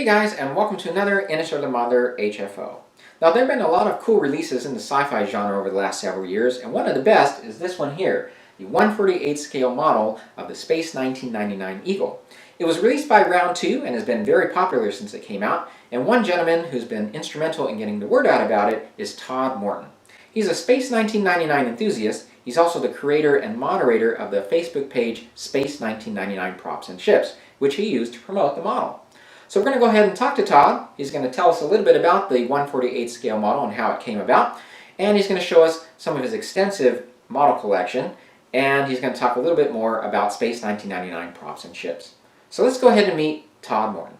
guys, and welcome to another Interstellar Modeler HFO. Now, there have been a lot of cool releases in the sci-fi genre over the last several years, and one of the best is this one here, the 1/48 scale model of the Space 1999 Eagle. It was released by Round 2 and has been very popular since it came out, and one gentleman who's been instrumental in getting the word out about it is Todd Morton. He's a Space 1999 enthusiast. He's also the creator and moderator of the Facebook page Space 1999 Props and Ships, which he used to promote the model. So we're going to go ahead and talk to Todd. He's going to tell us a little bit about the 1/48 scale model and how it came about. And he's going to show us some of his extensive model collection. And he's going to talk a little bit more about Space 1999 props and ships. So let's go ahead and meet Todd Morton.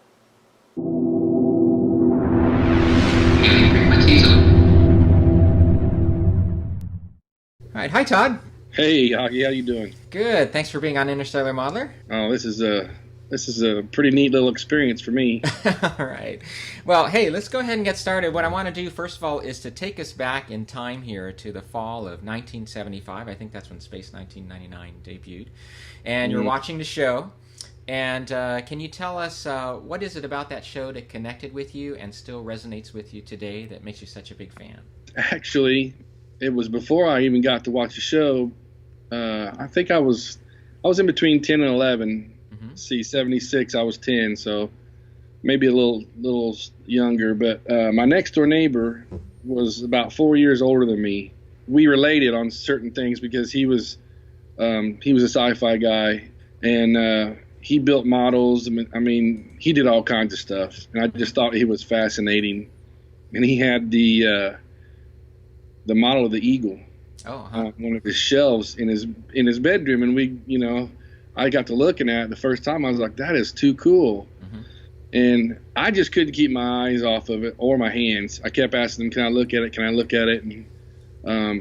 All right, hi Todd. Hey, Oggie, how you doing? Good. Thanks for being on Interstellar Modeler. Oh, this is a pretty neat little experience for me. All right. Well, hey, let's go ahead and get started. What I want to do, first of all, is to take us back in time here to the fall of 1975. I think that's when Space 1999 debuted. And you're watching the show. And can you tell us what is it about that show that connected with you and still resonates with you today that makes you such a big fan? Actually, it was before I even got to watch the show. I think I was in between 10 and 11. See, 76, I was 10, so maybe a little younger. But my next door neighbor was about 4 years older than me. We related on certain things because he was a sci-fi guy, and he built models. I mean, he did all kinds of stuff, and I just thought he was fascinating. And he had the model of the Eagle on one of his shelves in his bedroom, and I got to looking at it the first time. I was like, that is too cool. And I just couldn't keep my eyes off of it or my hands. I kept asking him, can I look at it? Can I look at it? And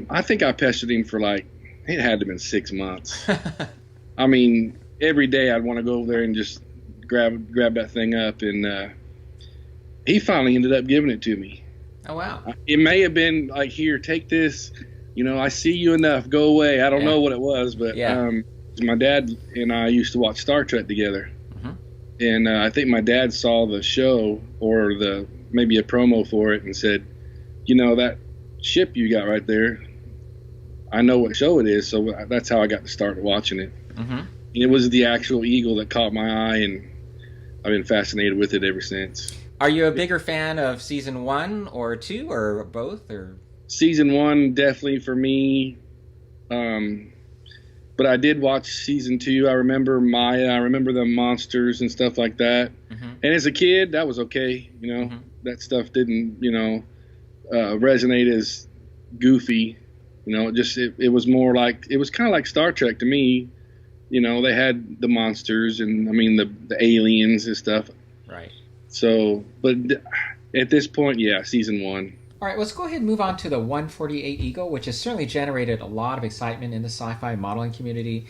I think I pestered him for it had to have been 6 months. I mean, every day I'd want to go over there and just grab that thing up. And he finally ended up giving it to me. Oh, wow. It may have been like, here, take this. I see you enough. Go away. I don't know what it was, but my dad and I used to watch Star Trek together, and I think my dad saw the show or maybe a promo for it and said, that ship you got right there, I know what show it is. So that's how I got to start watching it. And it was the actual Eagle that caught my eye, and I've been fascinated with it ever since. Are you a bigger fan of season 1 or 2 or both? Or season 1 definitely for me. But I did watch season 2. I remember Maya. I remember the monsters and stuff like that. And as a kid, that was okay. That stuff didn't, resonate as goofy. It was more like, it was kind of like Star Trek to me. They had the monsters and, the aliens and stuff. Right. So, but at this point, season 1. All right, let's go ahead and move on to the 1/48 Eagle, which has certainly generated a lot of excitement in the sci-fi modeling community.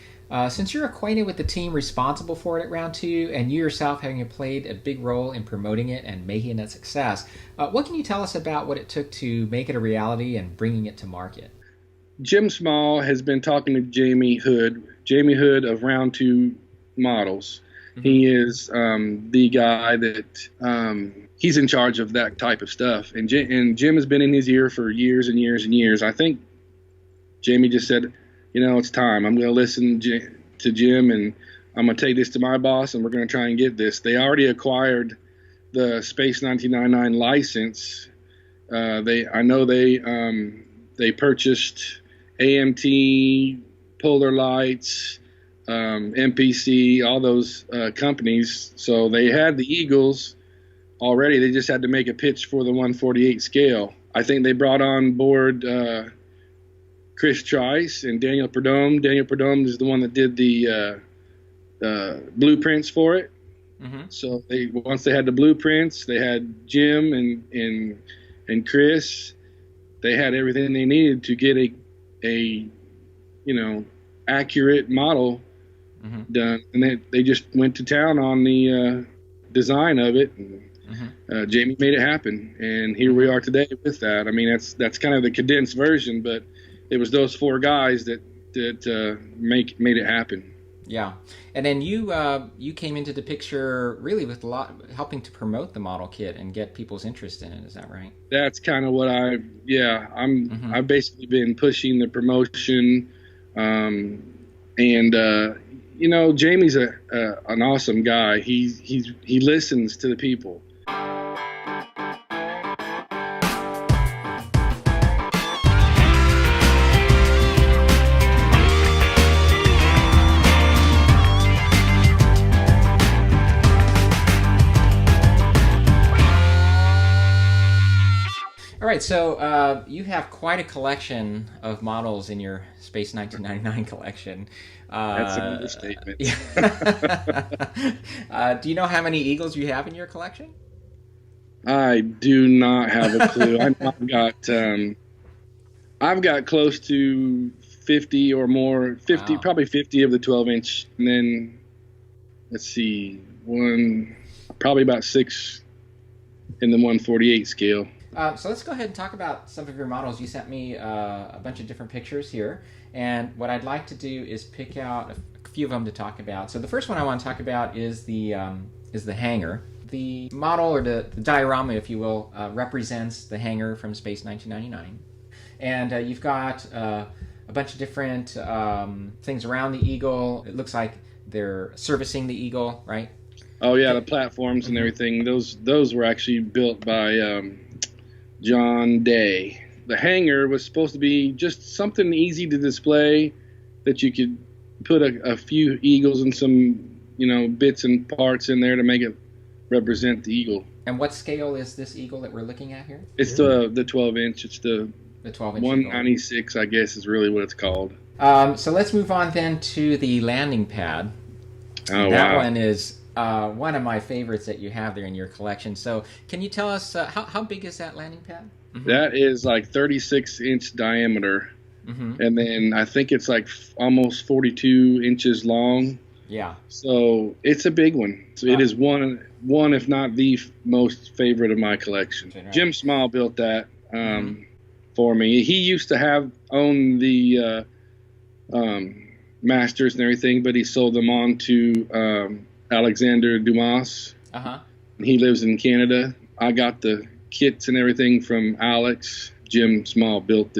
Since you're acquainted with the team responsible for it at Round 2, and you yourself having played a big role in promoting it and making it a success, what can you tell us about what it took to make it a reality and bringing it to market? Jim Small has been talking to Jamie Hood of Round 2 Models. He is the guy that he's in charge of that type of stuff. And Jim has been in his ear for years and years and years. I think Jamie just said, it's time. I'm going to listen to Jim, and I'm going to take this to my boss, and we're going to try and get this. They already acquired the Space 1999 license. I know they purchased AMT, Polar Lights, MPC, all those companies. So they had the Eagles already. They just had to make a pitch for the 1/48 scale. I think they brought on board Chris Trice and Daniel Perdome. Daniel Perdome is the one that did the blueprints for it. So once they had the blueprints, they had Jim and Chris. They had everything they needed to get a accurate model done, and they just went to town on the design of it. And Jamie made it happen, and here we are today with that. That's kind of the condensed version, but it was those 4 guys that made it happen. Yeah, and then you came into the picture really with a lot helping to promote the model kit and get people's interest in it. Is that right? That's kind of what Mm-hmm. I've basically been pushing the promotion, and Jamie's an awesome guy. He listens to the people. All right, so you have quite a collection of models in your Space 1999 collection. That's an understatement. Do you know how many Eagles you have in your collection? I do not have a clue. I've got close to 50 or more, 50, Wow. probably 50 of the 12-inch, and then let's see, probably about 6 in the 148 scale. So let's go ahead and talk about some of your models. You sent me a bunch of different pictures here, and what I'd like to do is pick out a few of them to talk about. So the first one I want to talk about is the hangar. The model, or the diorama, if you will, represents the hangar from Space 1999, and you've got a bunch of different things around the Eagle. It looks like they're servicing the Eagle, right? Oh yeah, the platforms and everything. Those were actually built by John Day. The hangar was supposed to be just something easy to display that you could put a few eagles and some, bits and parts in there to make it represent the eagle. And what scale is this Eagle that we're looking at here? It's the 12-inch. It's the 12-inch 196, I guess is really what it's called. So let's move on then to the landing pad. Oh, that wow. one is one of my favorites that you have there in your collection. So can you tell us how big is that landing pad? Mm-hmm. That is like 36-inch diameter, and then I think it's like almost 42 inches long. Yeah. So it's a big one. So it is one, if not the most favorite of my collection. Right. Jim Small built that for me. He used to own the Masters and everything, but he sold them on to Alexander Dumas. He lives in Canada. I got the kits and everything from Alex. Jim Small built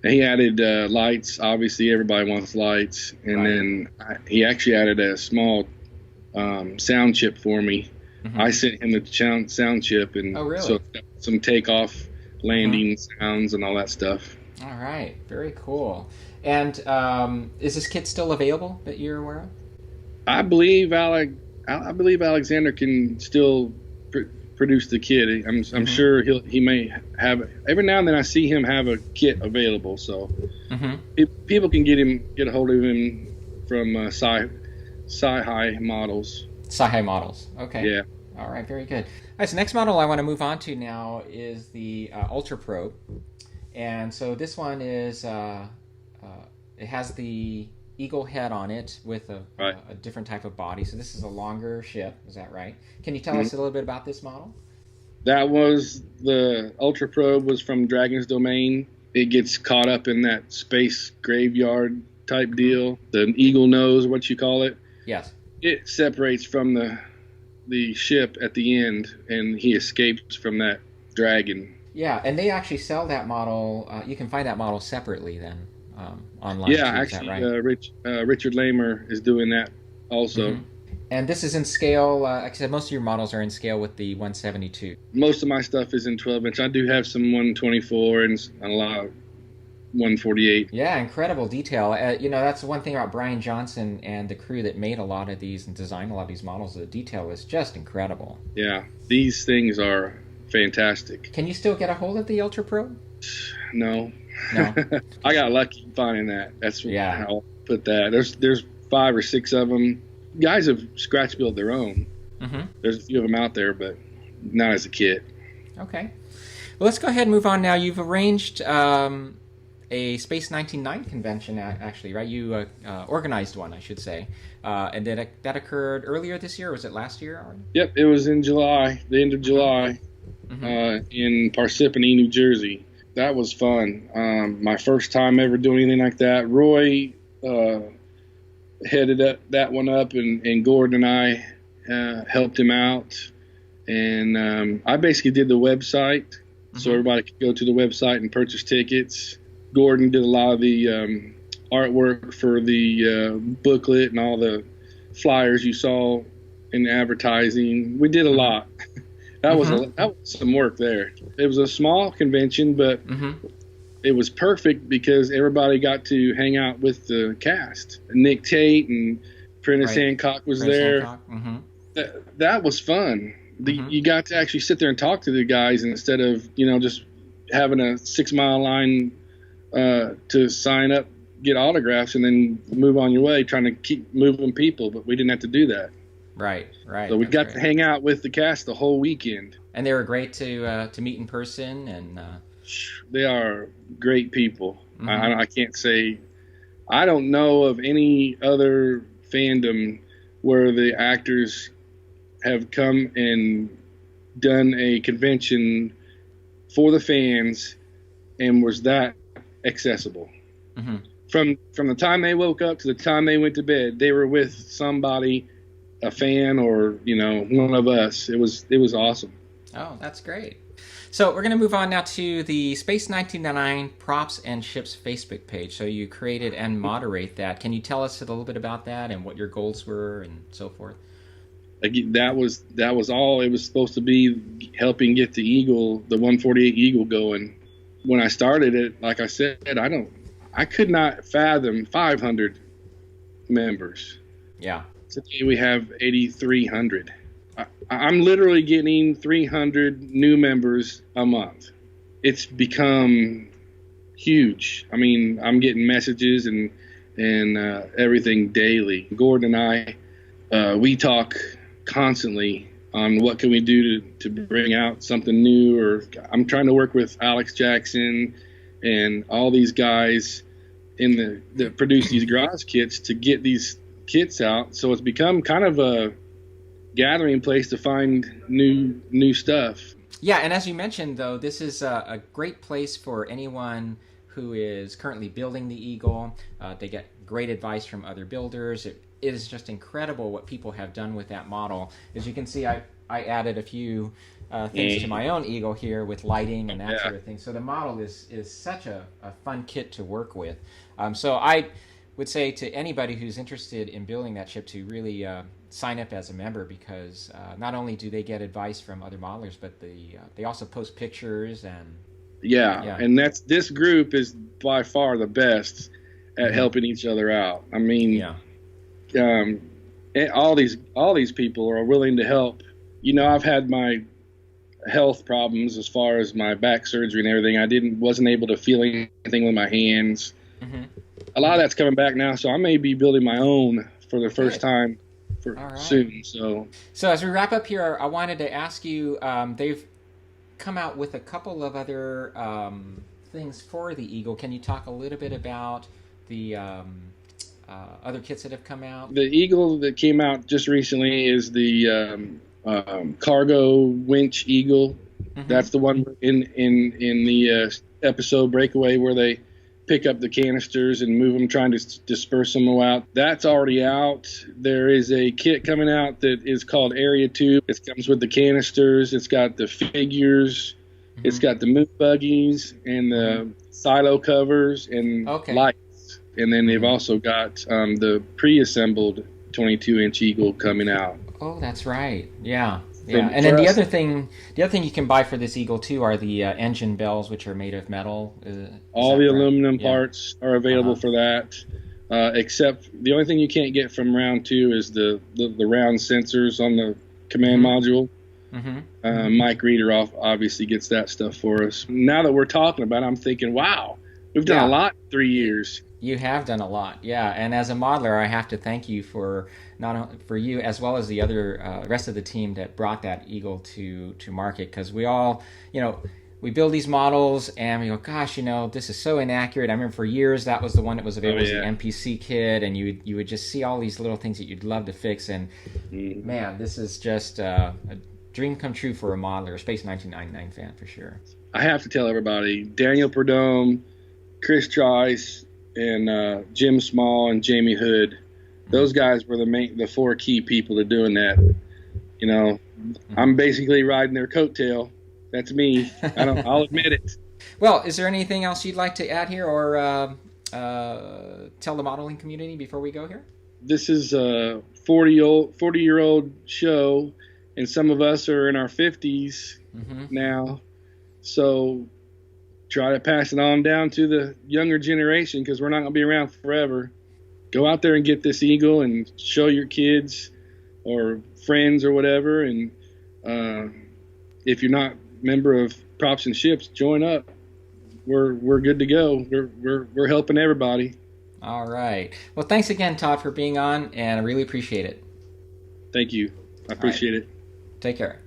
he added lights. Obviously, everybody wants lights. And then he actually added a small sound chip for me. I sent him the sound chip, and so it's got some takeoff, landing sounds, and all that stuff. All right, very cool. And is this kit still available that you're aware of? I believe Alexander can still produce the kit. I'm sure he may have. Every now and then I see him have a kit available, so people can get a hold of him from Sci-fi models. Sci-fi models. Okay. Yeah. All right. Very good. All right. So next model I want to move on to now is the Ultra Probe, and so this one is it has the Eagle head on it with a different type of body. So this is a longer ship. Is that right? Can you tell us a little bit about this model? That was the Ultra Probe was from Dragon's Domain. It gets caught up in that space graveyard type deal. The Eagle nose, what you call it. Yes. It separates from the ship at the end, and he escapes from that dragon. Yeah, and they actually sell that model. You can find that model separately then. Online. Yeah, too, actually, right? Richard Lamer is doing that also. And this is in scale. Like I said, most of your models are in scale with the 172. Most of my stuff is in 12-inch. I do have some 124 and a lot of 148. Yeah, incredible detail. That's one thing about Brian Johnson and the crew that made a lot of these and designed a lot of these models. The detail is just incredible. Yeah, these things are fantastic. Can you still get a hold of the Ultra Probe? No. No. I got lucky finding that. That's how I'll put that. There's 5 or 6 of them. Guys have scratch built their own. There's a few of them out there, but not as a kit. Okay. Well, let's go ahead and move on now. You've arranged a Space 99 convention, actually, right? You organized one, I should say. And that occurred earlier this year, or was it last year? Yep, it was in July, the end of July, in Parsippany, New Jersey. That was fun. My first time ever doing anything like that. Roy headed up that one up, and Gordon and I helped him out. And I basically did the website, so everybody could go to the website and purchase tickets. Gordon did a lot of the artwork for the booklet and all the flyers you saw in advertising. We did a lot. That was some work there. It was a small convention, but it was perfect because everybody got to hang out with the cast. Nick Tate and Prentice Hancock was there. That was fun. You got to actually sit there and talk to the guys instead of, just having a 6-mile line to sign up, get autographs, and then move on your way, trying to keep moving people. But we didn't have to do that. Right. So we got to hang out with the cast the whole weekend. And they were great to meet in person. And they are great people. I can't say. I don't know of any other fandom where the actors have come and done a convention for the fans and was that accessible. From the time they woke up to the time they went to bed, they were with somebody, a fan, or one of us. It was awesome. Oh, that's great. So we're going to move on now to the Space 1999 Props and Ships Facebook page. So you created and moderate that. Can you tell us a little bit about that and what your goals were and so forth? That was all it was supposed to be, helping get the Eagle, the 148 Eagle going. When I started it, like I said, I could not fathom 500 members. Yeah. Today we have 8,300. I'm literally getting 300 new members a month. It's become huge. I mean, I'm getting messages and everything daily. Gordon and I, we talk constantly on what can we do to bring out something new. Or I'm trying to work with Alex Jackson and all these guys that produce these garage kits to get these kits out. So it's become kind of a gathering place to find new stuff. Yeah, and as you mentioned, though, this is a great place for anyone who is currently building the Eagle. They get great advice from other builders. It is just incredible what people have done with that model. As you can see, I added a few things to my own Eagle here with lighting and that sort of thing. So the model is such a fun kit to work with. So I would say to anybody who's interested in building that ship to really sign up as a member, because not only do they get advice from other modelers, but they also post pictures and and this group is by far the best at helping each other out. I mean, all these people are willing to help. I've had my health problems as far as my back surgery and everything. I wasn't able to feel anything with my hands. A lot of that's coming back now, so I may be building my own for the first time soon. So as we wrap up here, I wanted to ask you, they've come out with a couple of other things for the Eagle. Can you talk a little bit about the other kits that have come out? The Eagle that came out just recently is the cargo winch Eagle. That's the one in the episode Breakaway where they pick up the canisters and move them, trying to disperse them out. That's already out. There is a kit coming out that is called Area 2. It comes with the canisters. It's got the figures. It's got the moon buggies and the silo covers and lights. And then they've also got the pre-assembled 22-inch Eagle coming out. Oh, that's right. Yeah. And then the other thing you can buy for this Eagle too are the engine bells, which are made of metal. All the aluminum parts are available for that, except the only thing you can't get from round 2 is the round sensors on the command module. Mike Reeder obviously gets that stuff for us. Now that we're talking about it, I'm thinking, wow, we've done a lot in 3 years. You have done a lot, yeah. And as a modeler, I have to thank you for not only for you as well as the other rest of the team that brought that Eagle to market. Because we all, we build these models and we go, gosh, this is so inaccurate. I remember for years that was the one that was available as the NPC kit, and you would just see all these little things that you'd love to fix. And man, this is just a dream come true for a modeler, a Space 1999 fan for sure. I have to tell everybody, Daniel Perdome, Chris Trice, and Jim Small and Jamie Hood Those guys were the four key people to doing that. You know, I'm basically riding their coattail. That's me. I'll admit it. Well, is there anything else you'd like to add here, or tell the modeling community before we go here? This is a 40-year-old show, and some of us are in our 50s now. So try to pass it on down to the younger generation, because we're not going to be around forever. Go out there and get this Eagle and show your kids or friends or whatever. And if you're not a member of Props and Ships, join up. We're good to go. We're helping everybody. All right. Well, thanks again, Todd, for being on, and I really appreciate it. Thank you. I appreciate it. Take care.